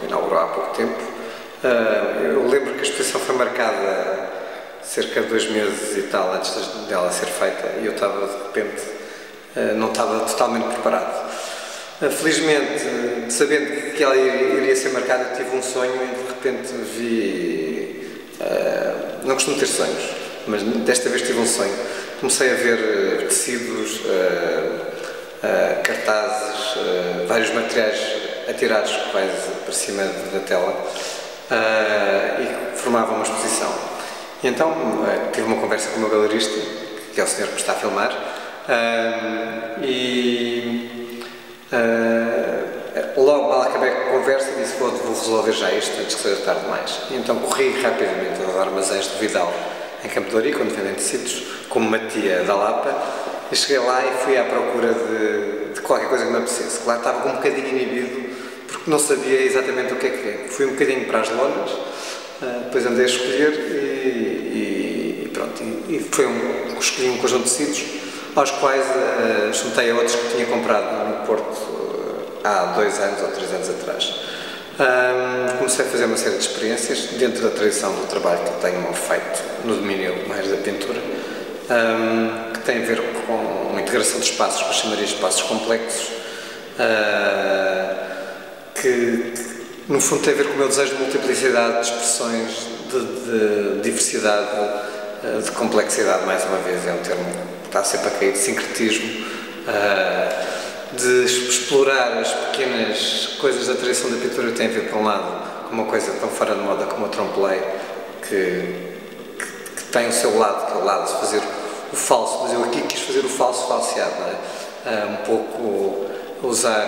inaugurou há pouco tempo. Eu lembro que a exposição foi marcada cerca de 2 meses e tal antes dela ser feita, e eu estava, de repente, não estava totalmente preparado. Felizmente, sabendo que ela iria ser marcada, tive um sonho e de repente vi... não costumo ter sonhos, mas desta vez tive um sonho. Comecei a ver tecidos, cartazes, vários materiais atirados quase para cima da tela, e formavam uma exposição. E então tive uma conversa com o meu galerista, que é o senhor que me está a filmar, logo mal acabei com a conversa disse: vou resolver já isto antes que seja tarde demais. E então corri rapidamente aos armazéns do Vidal em Campo de Ourique, onde vendem tecidos, como Matia da Lapa, e cheguei lá e fui à procura de qualquer coisa que me apetecesse. Lá estava com um bocadinho inibido, porque não sabia exatamente o que é que é. Fui um bocadinho para as lonas, depois andei a escolher e pronto. Escolhi um conjunto de tecidos, aos quais juntei a outros que tinha comprado no Porto há 2 anos ou 3 anos atrás. Comecei a fazer uma série de experiências dentro da tradição do trabalho que tenho feito no domínio mais da pintura, que tem a ver com uma integração de espaços, que eu chamaria de espaços complexos, que no fundo tem a ver com o meu desejo de multiplicidade, de expressões, de diversidade, de complexidade. Mais uma vez é um termo que está sempre a cair, de sincretismo, de explorar as pequenas coisas da tradição da pintura, que tem a ver, por um lado, com uma coisa tão fora de moda como o trompe-l'œil, que tem o seu lado, que é o lado de fazer o falso, mas eu aqui quis fazer o falso falseado, não é? Um pouco usar,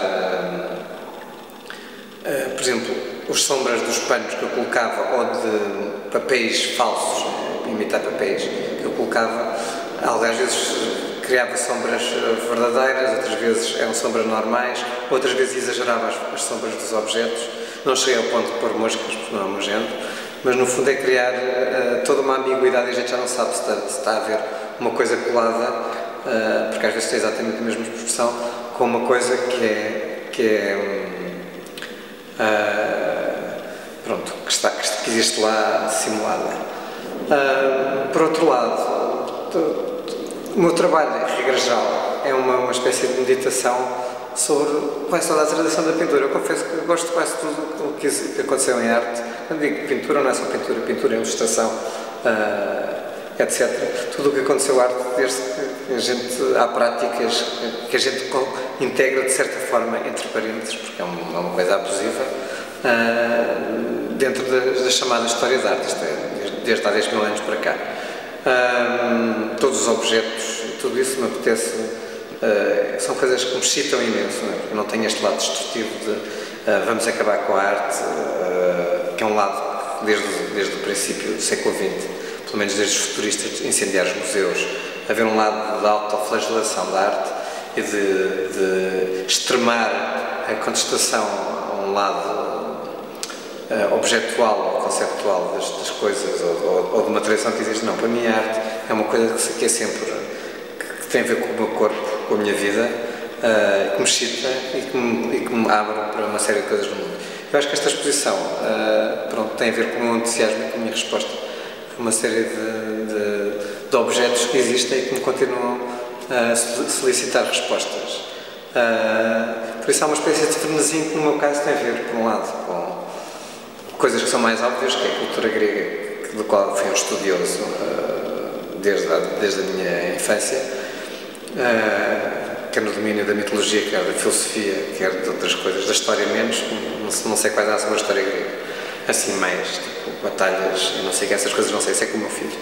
por exemplo, as sombras dos panos que eu colocava, ou de papéis falsos, imitar papéis que eu colocava, às vezes criava sombras verdadeiras, outras vezes eram sombras normais, outras vezes exagerava as sombras dos objetos. Não cheguei ao ponto de pôr moscas, porque não é nojento, mas no fundo é criar toda uma ambiguidade, e a gente já não sabe se está a haver uma coisa colada, porque às vezes tem exatamente a mesma expressão, com uma coisa pronto, que existe lá simulada. Por outro lado, o meu trabalho, em regra geral, é uma espécie de meditação sobre quase toda a tradição da pintura. Eu confesso que gosto de quase tudo o que aconteceu em arte. Quando digo pintura, não é só pintura, pintura é ilustração, etc. Tudo o que aconteceu em arte, desde que há práticas que a gente integra de certa forma entre parênteses, porque é uma coisa abusiva, dentro da chamada história da arte, isto é, desde há 10.000 anos para cá. Todos os objetos, tudo isso me apetece, são coisas que me excitam imenso, não é? Porque eu não tenho este lado destrutivo de vamos acabar com a arte, que é um lado que desde o princípio do século XX, pelo menos desde os futuristas, incendiar os museus, haver um lado de autoflagelação da arte e de extremar a contestação a um lado objetual ou conceptual das coisas, ou de uma tradição que existe. Não, para mim a arte é uma coisa que é sempre, que tem a ver com o meu corpo, com a minha vida, que me excita e que me abre para uma série de coisas no mundo. Eu acho que esta exposição pronto, tem a ver com o meu entusiasmo e com a minha resposta a uma série de objetos que existem e que me continuam a solicitar respostas. Por isso há uma espécie de frenesim que no meu caso tem a ver, por um lado, com coisas que são mais óbvias, que é a cultura grega, do qual fui um estudioso desde a minha infância, quer no domínio da mitologia, quer da filosofia, quer de outras coisas, da história menos, não sei quais há sobre a história grega, assim mais, tipo, batalhas e não sei o que, essas coisas não sei, isso é com o meu filho.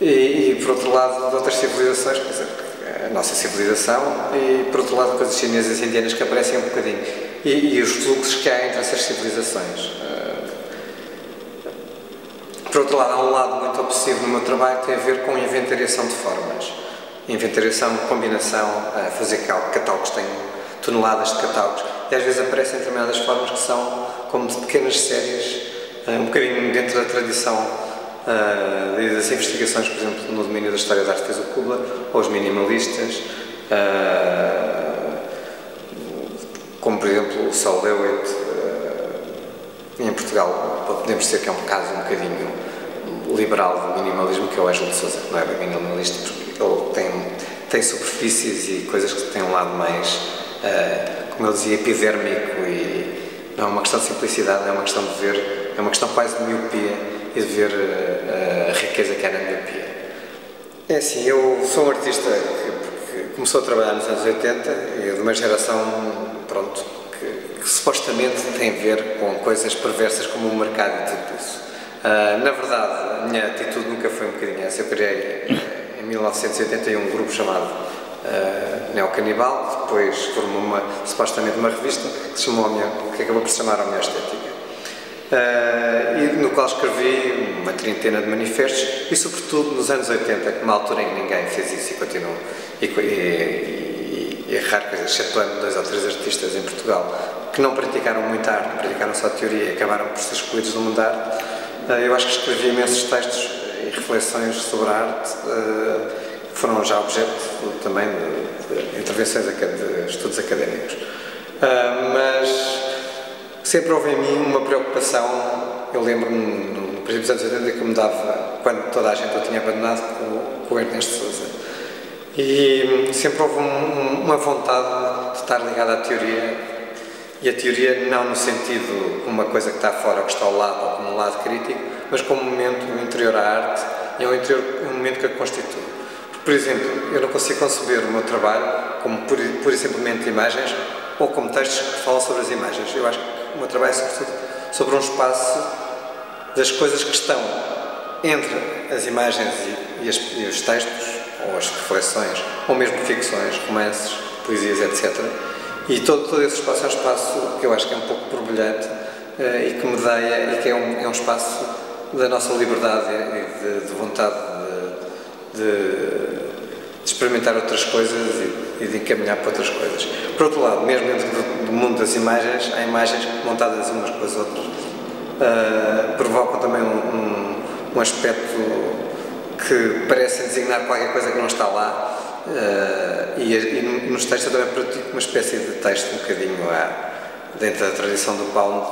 E por outro lado, de outras civilizações, por exemplo, a nossa civilização, e por outro lado coisas chinesas e indianas que aparecem um bocadinho, e os fluxos que há entre essas civilizações. Por outro lado, há um lado muito obsessivo no meu trabalho que tem a ver com inventariação de formas, inventariação, combinação, fazer catálogos, tenho toneladas de catálogos, e às vezes aparecem determinadas formas que são como de pequenas séries, um bocadinho dentro da tradição das investigações, por exemplo, no domínio da história da arte fez o Kubler, ou os minimalistas, Saul Lewitt, em Portugal podemos dizer que é um caso um bocadinho liberal do minimalismo, que é o Ângelo de Sousa, que não é bem minimalista, porque ele tem superfícies e coisas que têm um lado mais, como ele dizia, epidérmico, e não é uma questão de simplicidade, não é uma questão de ver, é uma questão quase de miopia e de ver a riqueza que há na miopia. É assim, eu sou um artista que começou a trabalhar nos anos 80 e de uma geração, pronto, que supostamente tem a ver com coisas perversas como o mercado e tudo isso. Na verdade, a minha atitude nunca foi um bocadinho essa. Eu criei em 1981 um grupo chamado Neocanibal, depois formou supostamente uma revista que acabou por se chamar A Minha Estética. E no qual escrevi uma trintena de manifestos e, sobretudo, nos anos 80, que uma altura em que ninguém fez isso e continuou, e é raro, excetuando 2 ou 3 artistas em Portugal que não praticaram muita arte, praticaram só teoria e acabaram por ser excluídos do mundo da arte. Eu acho que escrevi imensos textos e reflexões sobre a arte, que foram já objeto também de intervenções de estudos académicos. Mas sempre houve em mim uma preocupação. Eu lembro-me no princípio dos anos 80 que me dava, quando toda a gente o tinha abandonado, com o Ernesto Sousa. E sempre houve uma vontade de estar ligada à teoria, e a teoria não no sentido como uma coisa que está fora ou que está ao lado, ou como um lado crítico, mas como um momento interior à arte, e é um momento que a constitui. Por exemplo, eu não consigo conceber o meu trabalho como pura e simplesmente imagens, ou como textos que falam sobre as imagens. Eu acho que o meu trabalho é sobretudo sobre um espaço das coisas que estão entre as imagens e os textos, ou as reflexões, ou mesmo ficções, romances, poesias, etc. E todo esse espaço é um espaço que eu acho que é um pouco borbulhante e que medeia, e que é um espaço da nossa liberdade e de vontade de experimentar outras coisas e de encaminhar para outras coisas. Por outro lado, mesmo dentro do mundo das imagens, há imagens montadas umas com as outras, provocam também um aspecto que parece designar qualquer coisa que não está lá. E nos textos eu também pratico uma espécie de texto um bocadinho dentro da tradição do Pound,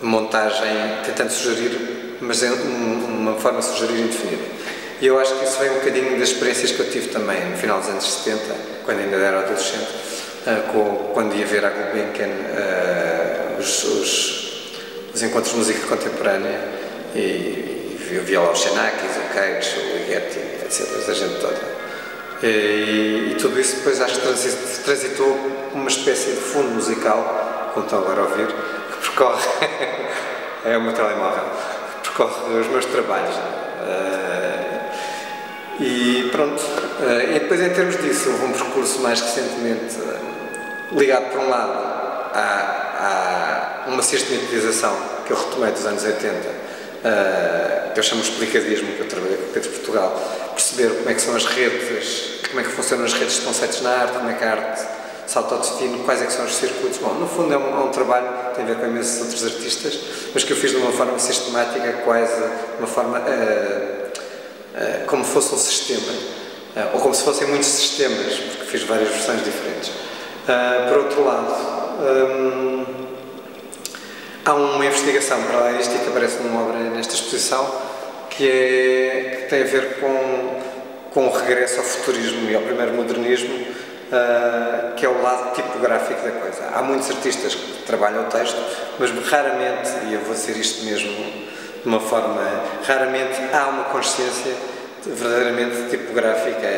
de montagem, tentando sugerir, mas é uma forma de sugerir indefinida. E eu acho que isso vem um bocadinho das experiências que eu tive também no final dos anos 70, quando ainda era adolescente, quando ia ver à Gulbenkian os encontros de música contemporânea, e eu via lá o Xenakis, o Cage, o Ligeti, etc., a gente toda. E tudo isso depois acho que transitou uma espécie de fundo musical, como estão agora a ouvir, que percorre, é o meu telemóvel, que percorre os meus trabalhos. E pronto, e depois em termos disso houve um percurso mais recentemente ligado por um lado a uma sistematização que eu retomei dos anos 80, que eu chamo de explicadismo, que eu trabalhei com o Pedro Portugal, perceber como é que são as redes, como é que funcionam as redes de conceitos na arte, como é que a arte se autodefine, quais é que são os circuitos. Bom, no fundo é um trabalho que tem a ver com imensos outros artistas, mas que eu fiz de uma forma sistemática, quase de uma forma como fosse um sistema, ou como se fossem muitos sistemas, porque fiz várias versões diferentes. Por outro lado, há uma investigação para lá isto, que aparece numa obra nesta exposição, que tem a ver com o regresso ao futurismo e ao primeiro modernismo, que é o lado tipográfico da coisa. Há muitos artistas que trabalham o texto, mas raramente, e eu vou dizer isto mesmo de uma forma, raramente há uma consciência verdadeiramente tipográfica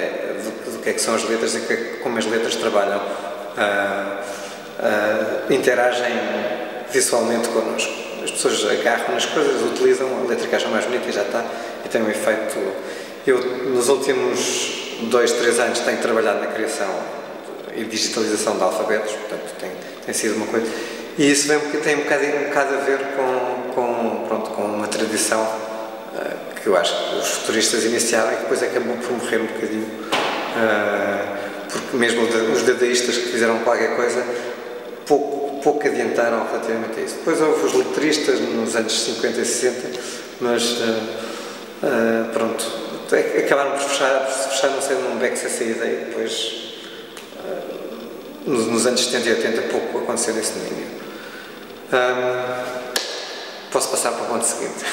do que é que são as letras e como as letras trabalham, interagem visualmente connosco. As pessoas agarram nas coisas, utilizam a letra que acham mais bonita e já está, e tem um efeito. Eu, nos últimos 2, 3 anos, tenho trabalhado na criação e digitalização de alfabetos, portanto tem sido uma coisa, e isso tem um bocado a ver com uma tradição que eu acho que os futuristas iniciaram e que depois acabou por morrer um bocadinho, porque mesmo os dadaístas que fizeram qualquer coisa pouco adiantaram relativamente a isso. Depois houve os letristas nos anos 50 e 60, mas pronto, acabaram por fechar não sei num beco sem saída, e depois nos anos 70 e 80 pouco aconteceu nesse domínio. Posso passar para o ponto seguinte.